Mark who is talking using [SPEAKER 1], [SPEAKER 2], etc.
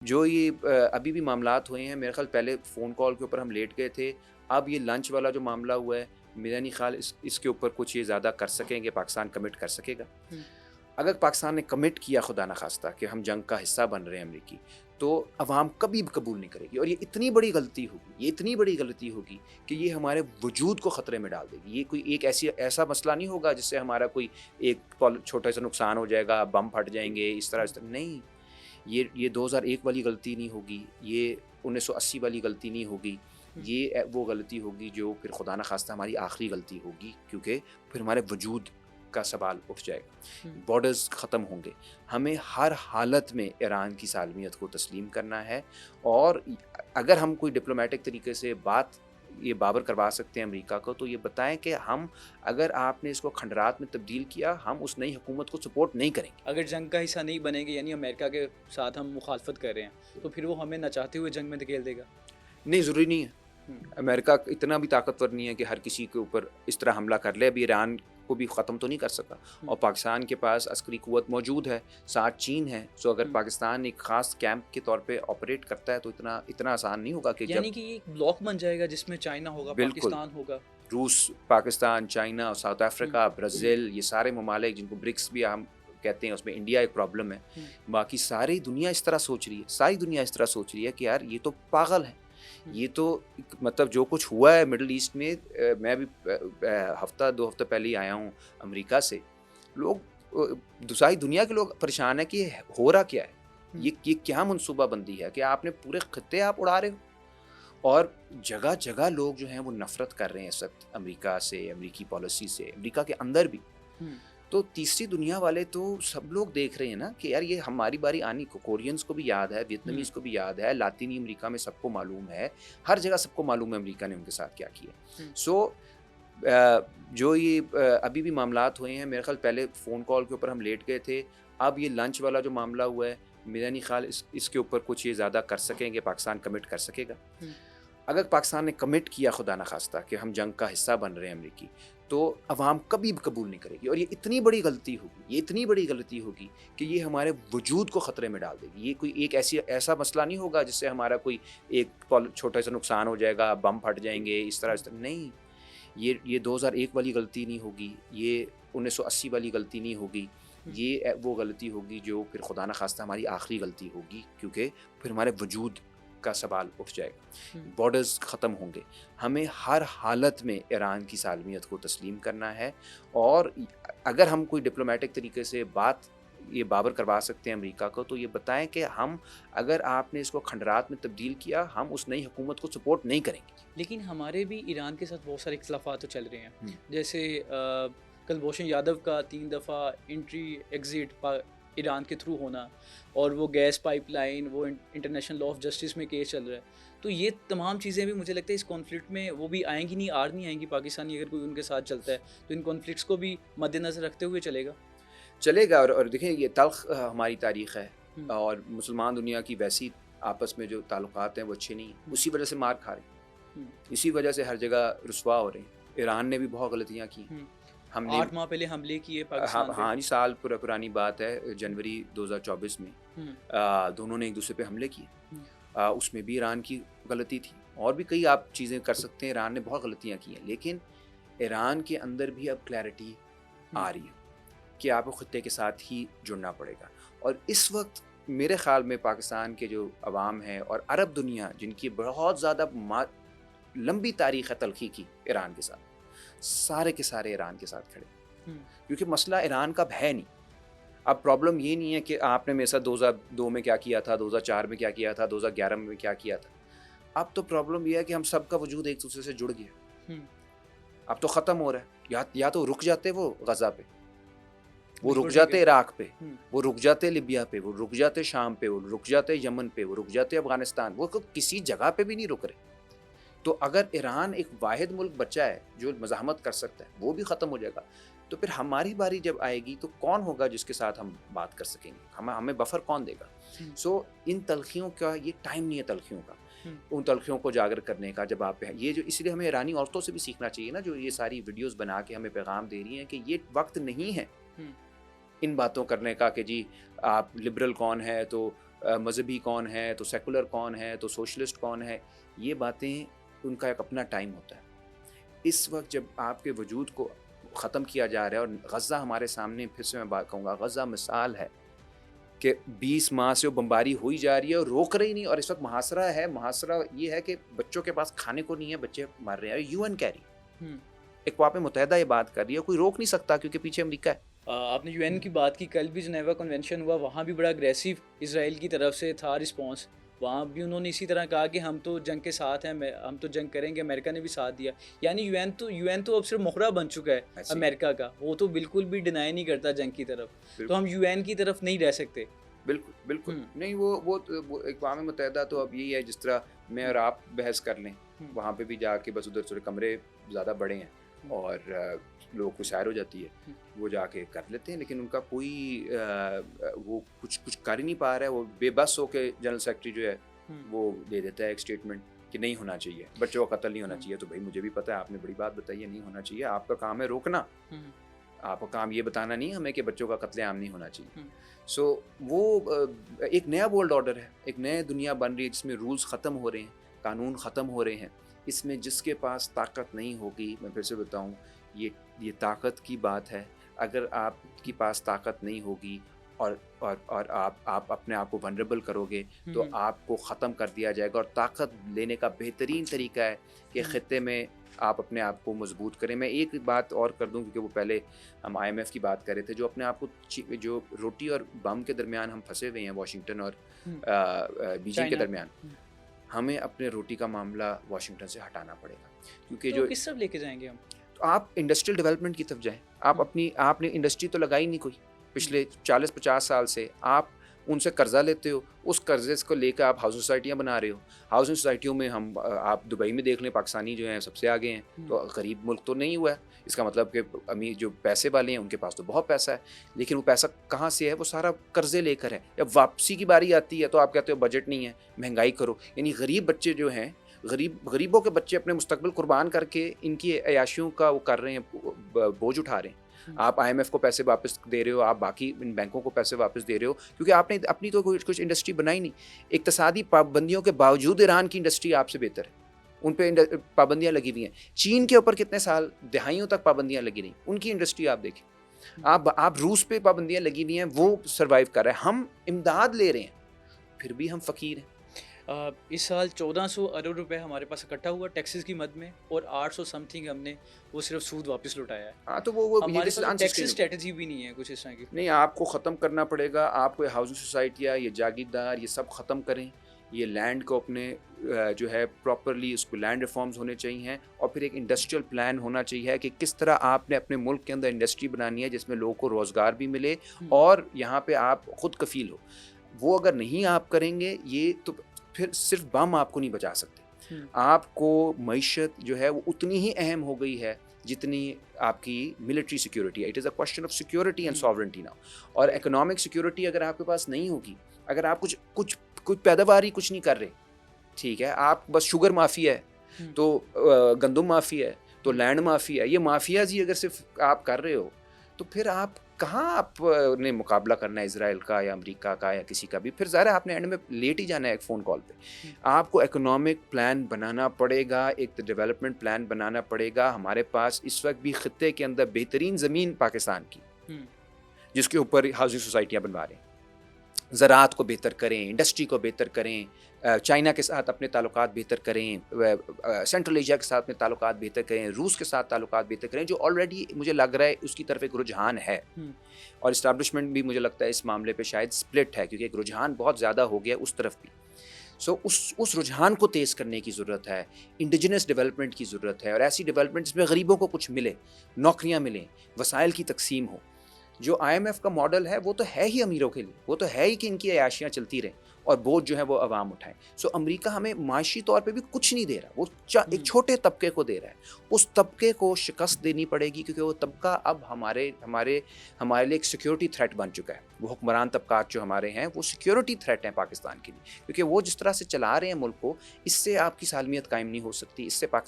[SPEAKER 1] جو یہ ابھی بھی معاملات ہوئے ہیں، میرے خیال پہلے فون کال کے اوپر ہم لیٹ گئے تھے، اب یہ لنچ والا جو معاملہ ہوا ہے، میرا نہیں خیال اس کے اوپر کچھ یہ زیادہ کر سکیں گے، پاکستان کمٹ کر سکے گا۔
[SPEAKER 2] ہوں،
[SPEAKER 1] اگر پاکستان نے کمٹ کیا خدا نخواستہ کہ ہم جنگ کا حصہ بن رہے ہیں امریکی، تو عوام کبھی بھی قبول نہیں کرے گی، اور یہ اتنی بڑی غلطی ہوگی، یہ اتنی بڑی غلطی ہوگی کہ یہ ہمارے وجود کو خطرے میں ڈال دے گی۔ یہ کوئی ایک ایسا مسئلہ نہیں ہوگا جس سے ہمارا کوئی ایک چھوٹا سا نقصان ہو جائے گا، بم پھٹ جائیں گے، اس طرح نہیں۔ یہ 2001 والی غلطی نہیں ہوگی، یہ 1980 والی غلطی نہیں ہوگی،
[SPEAKER 2] ہوں،
[SPEAKER 1] یہ وہ غلطی ہوگی جو پھر خدا نخواستہ ہماری آخری غلطی ہوگی، کیونکہ پھر ہمارے وجود کا سوال اٹھ جائے گا،
[SPEAKER 2] ہوں۔
[SPEAKER 1] بارڈرز ختم ہوں گے۔ ہمیں ہر حالت میں ایران کی سالمیت کو تسلیم کرنا ہے، اور اگر ہم کوئی ڈپلومیٹک طریقے سے یہ بابر کروا سکتے ہیں امریکہ کو، تو یہ بتائیں کہ اگر آپ نے اس کو کھنڈرات میں تبدیل کیا، ہم اس نئی حکومت کو سپورٹ نہیں کریں گے۔
[SPEAKER 2] اگر جنگ کا حصہ نہیں بنیں گے، یعنی امریکہ کے ساتھ ہم مخالفت کر رہے ہیں، تو پھر وہ ہمیں نہ چاہتے ہوئے جنگ میں دھکیل دے گا۔
[SPEAKER 1] نہیں، ضروری نہیں ہے۔
[SPEAKER 2] ہوں،
[SPEAKER 1] امریکہ اتنا بھی طاقتور نہیں ہے کہ ہر کسی کے اوپر اس طرح حملہ کر لے۔ ابھی ایران کو بھی ختم تو نہیں کر سکا،
[SPEAKER 2] ہوں،
[SPEAKER 1] اور پاکستان کے پاس عسکری قوت موجود ہے، ساتھ چین ہے، سو اگر
[SPEAKER 2] ہوں۔
[SPEAKER 1] پاکستان ایک خاص کیمپ کے طور پہ آپریٹ کرتا ہے تو اتنا آسان نہیں ہوگا کہ جب
[SPEAKER 2] یعنی کہ یہ ایک بلاک بن جائے گا جس میں چائنا ہوگا،
[SPEAKER 1] بالکل
[SPEAKER 2] پاکستان ہوگا۔
[SPEAKER 1] روس، پاکستان، چائنا اور ساؤتھ
[SPEAKER 2] ہوں،
[SPEAKER 1] افریقہ، برازیل، یہ سارے ممالک جن کو برکس بھی ہم کہتے ہیں، اس میں انڈیا ایک پرابلم ہے۔
[SPEAKER 2] ہوں،
[SPEAKER 1] باقی ساری دنیا اس طرح سوچ رہی ہے، ساری دنیا اس طرح سوچ رہی ہے کہ یار یہ تو پاگل ہے،
[SPEAKER 2] ہوں،
[SPEAKER 1] یہ تو مطلب جو کچھ ہوا ہے مڈل ایسٹ میں۔ میں بھی ہفتہ 2 ہفتہ پہلے ہی آیا ہوں امریکہ سے۔ لوگ ساری دنیا کے لوگ پریشان ہیں کہ یہ ہو رہا کیا ہے،
[SPEAKER 2] ہوں،
[SPEAKER 1] یہ کیا منصوبہ بندی ہے کہ آپ نے پورے خطے آپ اڑا رہے ہو، اور جگہ جگہ لوگ جو ہیں وہ نفرت کر رہے ہیں اس وقت امریکہ سے، امریکی پالیسی سے، امریکہ کے اندر بھی۔
[SPEAKER 2] ہوں،
[SPEAKER 1] تو تیسری دنیا والے تو سب لوگ دیکھ رہے ہیں نا کہ یار یہ ہماری باری آنی، کورینز کو بھی یاد ہے،
[SPEAKER 2] ہوں،
[SPEAKER 1] ویتنامیز کو بھی یاد ہے، لاطینی امریکہ میں سب کو معلوم ہے، ہر جگہ سب کو معلوم ہے امریکہ نے ان کے ساتھ کیا کیا۔
[SPEAKER 2] ہوں،
[SPEAKER 1] سو جو یہ ابھی بھی معاملات ہوئے ہیں، میرے خیال پہلے فون کال کے اوپر ہم لیٹ گئے تھے، اب یہ لنچ والا جو معاملہ ہوا ہے، میرا نہیں خیال اس کے اوپر کچھ یہ زیادہ کر سکیں گے، پاکستان کمٹ کر سکے گا۔
[SPEAKER 2] ہوں۔
[SPEAKER 1] اگر پاکستان نے کمٹ کیا خدا نخواستہ کہ ہم جنگ کا حصہ بن رہے ہیں امریکی، تو عوام کبھی بھی قبول نہیں کرے گی، اور یہ اتنی بڑی غلطی ہوگی، یہ اتنی بڑی غلطی ہوگی کہ یہ ہمارے وجود کو خطرے میں ڈال دے گی۔ یہ کوئی ایک ایسا مسئلہ نہیں ہوگا جس سے ہمارا کوئی ایک چھوٹا سا نقصان ہو جائے گا، بم پھٹ جائیں گے، اس طرح نہیں۔ یہ 2001 والی غلطی نہیں ہوگی، یہ 1980 والی غلطی نہیں ہوگی، یہ وہ غلطی ہوگی جو پھر خدا نخواستہ ہماری آخری غلطی ہوگی، کیونکہ پھر ہمارے وجود کا سوال اٹھ جائے گا، بارڈرز ختم ہوں گے۔ ہمیں ہر حالت میں ایران کی سالمیت کو تسلیم کرنا ہے، اور اگر ہم کوئی ڈپلومیٹک طریقے سے یہ بابر کروا سکتے ہیں امریکہ کو، تو یہ بتائیں کہ اگر آپ نے اس کو کھنڈرات میں تبدیل کیا، ہم اس نئی حکومت کو سپورٹ نہیں کریں گے۔
[SPEAKER 2] لیکن ہمارے بھی ایران کے ساتھ بہت سارے اختلافات تو چل رہے ہیں،
[SPEAKER 1] ہوں،
[SPEAKER 2] جیسے کلبھوشن یادو کا 3 دفعہ انٹری ایگزٹ ایران کے تھرو ہونا، اور وہ گیس پائپ لائن، وہ انٹرنیشنل لا آف جسٹس میں کیس چل رہا ہے۔ تو یہ تمام چیزیں بھی مجھے لگتا ہے اس کانفلکٹ میں وہ بھی آئیں گی نہیں، آڑ نہیں آئیں گی پاکستانی، اگر کوئی ان کے ساتھ چلتا ہے تو ان کانفلکٹس کو بھی مد نظر رکھتے ہوئے چلے گا۔
[SPEAKER 1] چلے گا۔ اور دیکھیں یہ تلخ ہماری تاریخ ہے،
[SPEAKER 2] ہوں،
[SPEAKER 1] اور مسلمان دنیا کی ویسی آپس میں جو تعلقات ہیں وہ اچھے نہیں ہیں،
[SPEAKER 2] ہوں،
[SPEAKER 1] اسی وجہ سے مار کھا رہے
[SPEAKER 2] ہوں،
[SPEAKER 1] ہیں، اسی وجہ سے ہر جگہ رسوا ہو رہے ہیں۔ ایران نے بھی بہت غلطیاں کی،
[SPEAKER 2] ہوں۔
[SPEAKER 1] ہم نے
[SPEAKER 2] 8 ماہ پہلے حملے کیے پاکستان پہ۔
[SPEAKER 1] ہاں جی، سال پرانی بات ہے، جنوری 2024 میں
[SPEAKER 2] ہوں،
[SPEAKER 1] دونوں نے ایک دوسرے پہ حملے کیے،
[SPEAKER 2] ہوں،
[SPEAKER 1] اس میں بھی ایران کی غلطی تھی، اور بھی کئی آپ چیزیں کر سکتے ہیں، ایران نے بہت غلطیاں کی ہیں، لیکن ایران کے اندر بھی اب کلیئرٹی
[SPEAKER 2] ہوں،
[SPEAKER 1] آ رہی ہے کہ آپ کو خطے کے ساتھ ہی جڑنا پڑے گا۔ اور اس وقت میرے خیال میں پاکستان کے جو عوام ہیں اور عرب دنیا، جن کی بہت زیادہ لمبی تاریخ ہے تلخی کی ایران کے ساتھ، سارے کے سارے ایران کے ساتھ کھڑے،
[SPEAKER 2] ہوں،
[SPEAKER 1] کیونکہ مسئلہ ایران کا ہے نہیں۔ اب پرابلم یہ نہیں ہے کہ آپ نے میرے ساتھ 2002 میں کیا کیا تھا، 2004 میں کیا کیا تھا، 2011 میں کیا کیا تھا۔ اب تو پرابلم یہ ہے کہ ہم سب کا وجود ایک دوسرے سے جڑ گیا،
[SPEAKER 2] ہوں۔
[SPEAKER 1] اب تو ختم ہو رہا ہے۔ یا تو رک جاتے وہ غزہ پہ، وہ رک
[SPEAKER 2] بالکل ٹھیک ہے۔
[SPEAKER 1] جاتے عراق پہ،
[SPEAKER 2] ہوں،
[SPEAKER 1] وہ رک جاتے لیبیا پہ، وہ رک جاتے شام پہ، وہ رک جاتے یمن پہ، وہ رک جاتے افغانستان، وہ کسی جگہ پہ بھی نہیں رک رہے۔ تو اگر ایران ایک واحد ملک بچا ہے جو مزاحمت کر سکتا ہے، وہ بھی ختم ہو جائے گا، تو پھر ہماری باری جب آئے گی تو کون ہوگا جس کے ساتھ ہم بات کر سکیں گے؟ ہمیں بفر کون دے گا؟
[SPEAKER 2] ہوں،
[SPEAKER 1] سو ان تلخیوں کا یہ ٹائم نہیں ہے، تلخیوں کا،
[SPEAKER 2] ہوں،
[SPEAKER 1] ان تلخیوں کو اجاگر کرنے کا۔ جب آپ یہ جو اس لیے ہمیں ایرانی عورتوں سے بھی سیکھنا چاہیے نا، جو یہ ساری ویڈیوز بنا کے ہمیں پیغام دے رہی ہیں کہ یہ وقت نہیں ہے
[SPEAKER 2] ہوں،
[SPEAKER 1] ان باتوں کرنے کا کہ جی آپ لبرل کون ہے تو مذہبی کون ہے تو سیکولر کون ہے تو سوشلسٹ کون ہے، یہ باتیں ان کا ایک اپنا ٹائم ہوتا ہے. اس وقت جب آپ کے وجود کو ختم کیا جا رہا ہے، اور غزہ ہمارے سامنے، پھر سے میں بات کہوں گا، غزہ مثال ہے کہ 20 ماہ سے وہ بمباری ہوئی جا رہی ہے اور روک رہی نہیں. اور اس وقت محاصرہ ہے. محاصرہ یہ ہے کہ بچوں کے پاس کھانے کو نہیں ہے، بچے مر رہے ہیں. یو این کہہ رہی، اقوام متحدہ یہ بات کر رہی ہے، کوئی روک نہیں سکتا کیونکہ پیچھے امریکہ ہے.
[SPEAKER 2] آپ نے یو این کی بات کی، کل بھی جنیوا کنونشن ہوا، وہاں بھی بڑا اگریسو اسرائیل کی طرف سے تھا رسپانس. وہاں بھی انہوں نے اسی طرح کہا کہ ہم تو جنگ کے ساتھ ہیں، ہم تو جنگ کریں گے. امریکہ نے بھی ساتھ دیا. یعنی یو این تو اب صرف مخرہ بن چکا ہے امریکہ کا، وہ تو بالکل بھی ڈینائی نہیں کرتا جنگ کی طرف. تو ہم یو این کی طرف نہیں رہ سکتے.
[SPEAKER 1] بالکل بالکل نہیں. وہ اقوام متحدہ تو اب یہی ہے، جس طرح میں اور آپ بحث کر لیں، وہاں پہ بھی جا کے بس ادھر تھوڑے کمرے زیادہ بڑے ہیں اور لوگوں کو سیر ہو جاتی ہے، وہ جا کے کر لیتے ہیں. لیکن ان کا کوئی وہ کچھ کر ہی نہیں پا رہا ہے. وہ بے بس ہو کے جنرل سیکرٹری جو ہے وہ دے دیتا ہے ایک اسٹیٹمنٹ کہ نہیں ہونا چاہیے، بچوں کا قتل نہیں ہونا چاہیے. تو بھائی مجھے بھی پتہ ہے، آپ نے بڑی بات بتائی ہے، نہیں ہونا چاہیے. آپ کا کام ہے روکنا، آپ کا کام یہ بتانا نہیں ہمیں کہ بچوں کا قتل عام نہیں ہونا چاہیے. سو وہ ایک نیا ورلڈ آرڈر ہے، ایک نئے دنیا بن رہی ہے جس میں رولز ختم ہو رہے ہیں، قانون ختم ہو رہے ہیں. اس میں جس کے پاس طاقت نہیں ہوگی، میں پھر سے بتاؤں، یہ طاقت کی بات ہے. اگر آپ کے پاس طاقت نہیں ہوگی اور آپ اپنے آپ کو ونریبل کرو گے تو آپ کو ختم کر دیا جائے گا. اور طاقت لینے کا بہترین طریقہ ہے کہ خطے میں آپ اپنے آپ کو مضبوط کریں. میں ایک بات اور کر دوں، کیونکہ وہ پہلے ہم آئی ایم ایف کی بات کر رہے تھے، جو اپنے آپ کو جو روٹی اور بم کے درمیان ہم پھنسے ہوئے ہیں، واشنگٹن اور بیجنگ کے درمیان، ہمیں اپنے روٹی کا معاملہ واشنگٹن سے ہٹانا پڑے گا. کیونکہ جو
[SPEAKER 2] کس طرف لے کے جائیں گے ہم؟
[SPEAKER 1] تو آپ انڈسٹریل ڈیولپمنٹ کی طرف جائیں. آپ نے انڈسٹری تو لگائی نہیں کوئی پچھلے 40-50 سال سے. آپ ان سے قرضہ لیتے ہو، اس قرضے کو لے کے آپ ہاؤسنگ سوسائٹیاں بنا رہے ہو. ہاؤسنگ سوسائٹیوں میں آپ دبئی میں دیکھ لیں، پاکستانی جو ہیں سب سے آگے ہیں. تو غریب ملک تو نہیں ہوا ہے. اس کا مطلب کہ امیر جو پیسے والے ہیں ان کے پاس تو بہت پیسہ ہے، لیکن وہ پیسہ کہاں سے ہے؟ وہ سارا قرضے لے کر ہے. جب واپسی کی باری آتی ہے تو آپ کہتے ہو بجٹ نہیں ہے، مہنگائی کرو. یعنی غریب بچے جو ہیں، غریبوں کے بچے اپنے مستقبل قربان کر کے ان کی عیاشیوں کا وہ کر رہے ہیں، بوجھ اٹھا رہے ہیں. آپ آئی ایم ایف کو پیسے واپس دے رہے ہو، آپ باقی ان بینکوں کو پیسے واپس دے رہے ہو، کیونکہ آپ نے اپنی تو کچھ انڈسٹری بنائی نہیں. اقتصادی پابندیوں کے باوجود ایران کی انڈسٹری آپ سے بہتر ہے، ان پہ پابندیاں لگی ہوئی ہیں. چین کے اوپر کتنے سال، دہائیوں تک پابندیاں لگی رہیں، ان کی انڈسٹری آپ دیکھیں. آپ روس پہ پابندیاں لگی ہوئی ہیں، وہ سروائیو کر رہے ہیں. ہم امداد لے رہے ہیں، پھر بھی ہم فقیر ہیں.
[SPEAKER 2] اس سال 1400 ارب روپے ہمارے پاس اکٹھا ہوا ٹیکسز کی مد میں، اور 800 سم تھنگ ہم نے وہ صرف سود واپس لوٹایا ہے.
[SPEAKER 1] ہاں تو وہ
[SPEAKER 2] ہمارے پاس ٹیکس اسٹریٹجی بھی نہیں ہے کچھ اس طرح کی.
[SPEAKER 1] نہیں، آپ کو ختم کرنا پڑے گا. آپ کو ہاؤسنگ سوسائٹیاں، یہ جاگیردار، یہ سب ختم کریں. یہ لینڈ کو اپنے جو ہے پراپرلی اس کو لینڈ ریفارمز ہونے چاہیے، اور پھر ایک انڈسٹریل پلان ہونا چاہیے کہ کس طرح آپ نے اپنے ملک کے اندر انڈسٹری بنانی ہے جس میں لوگوں کو روزگار بھی ملے اور یہاں پہ آپ خود کفیل ہو. وہ اگر نہیں آپ کریں گے یہ تو پھر صرف بم آپ کو نہیں بچا سکتے. آپ کو معیشت جو ہے وہ اتنی ہی اہم ہو گئی ہے جتنی آپ کی ملٹری سیکیورٹی ہے. It is a question of security and sovereignty now. اور اکنامک سیکیورٹی اگر آپ کے پاس نہیں ہوگی، اگر آپ کچھ پیداوار ہی کچھ نہیں کر رہے، ٹھیک ہے، آپ بس شوگر مافیا ہے تو گندم مافیا ہے تو لینڈ مافیا ہے، یہ مافیاز ہی اگر صرف آپ کر رہے ہو تو پھر آپ کہاں آپ نے مقابلہ کرنا ہے اسرائیل کا یا امریکہ کا یا کسی کا بھی. پھر ظاہر ہے آپ نے اینڈ میں لیٹ ہی جانا ہے ایک فون کال پہ. آپ کو اکنامک پلان بنانا پڑے گا، ایک ڈیولپمنٹ پلان بنانا پڑے گا. ہمارے پاس اس وقت بھی خطے کے اندر بہترین زمین پاکستان کی، جس کے اوپر ہاؤسنگ سوسائٹیاں بنوا رہے ہیں. زراعت کو بہتر کریں، انڈسٹری کو بہتر کریں، چائنا کے ساتھ اپنے تعلقات بہتر کریں، سینٹرل ایشیا کے ساتھ اپنے تعلقات بہتر کریں، روس کے ساتھ تعلقات بہتر کریں، جو آلریڈی مجھے لگ رہا ہے اس کی طرف ایک رجحان ہے. اور اسٹیبلشمنٹ بھی مجھے لگتا ہے اس معاملے پہ شاید سپلٹ ہے، کیونکہ ایک رجحان بہت زیادہ ہو گیا اس طرف بھی. سو اس رجحان کو تیز کرنے کی ضرورت ہے. انڈیجنس ڈیولپمنٹ کی ضرورت ہے، اور ایسی ڈیولپمنٹ جس میں غریبوں کو کچھ ملے، نوکریاں ملیں، وسائل کی تقسیم ہو. جو آئی ایم ایف کا ماڈل ہے وہ تو ہے ہی امیروں کے لیے، وہ تو ہے ہی کہ ان کی عیاشیاں چلتی رہیں اور بوجھ جو ہے وہ عوام اٹھائیں. سو امریکہ ہمیں معاشی طور پہ بھی کچھ نہیں دے رہا، وہ ایک چھوٹے طبقے کو دے رہا ہے. اس طبقے کو شکست دینی پڑے گی، کیونکہ وہ طبقہ اب ہمارے لیے ایک سیکیورٹی تھریٹ بن چکا ہے. وہ حکمران طبقات جو ہمارے ہیں وہ سیکیورٹی تھریٹ ہیں پاکستان کے لیے، کیونکہ وہ جس طرح سے چلا رہے ہیں ملک کو، اس سے آپ کی سالمیت قائم نہیں ہو سکتی، اس سے پاکستان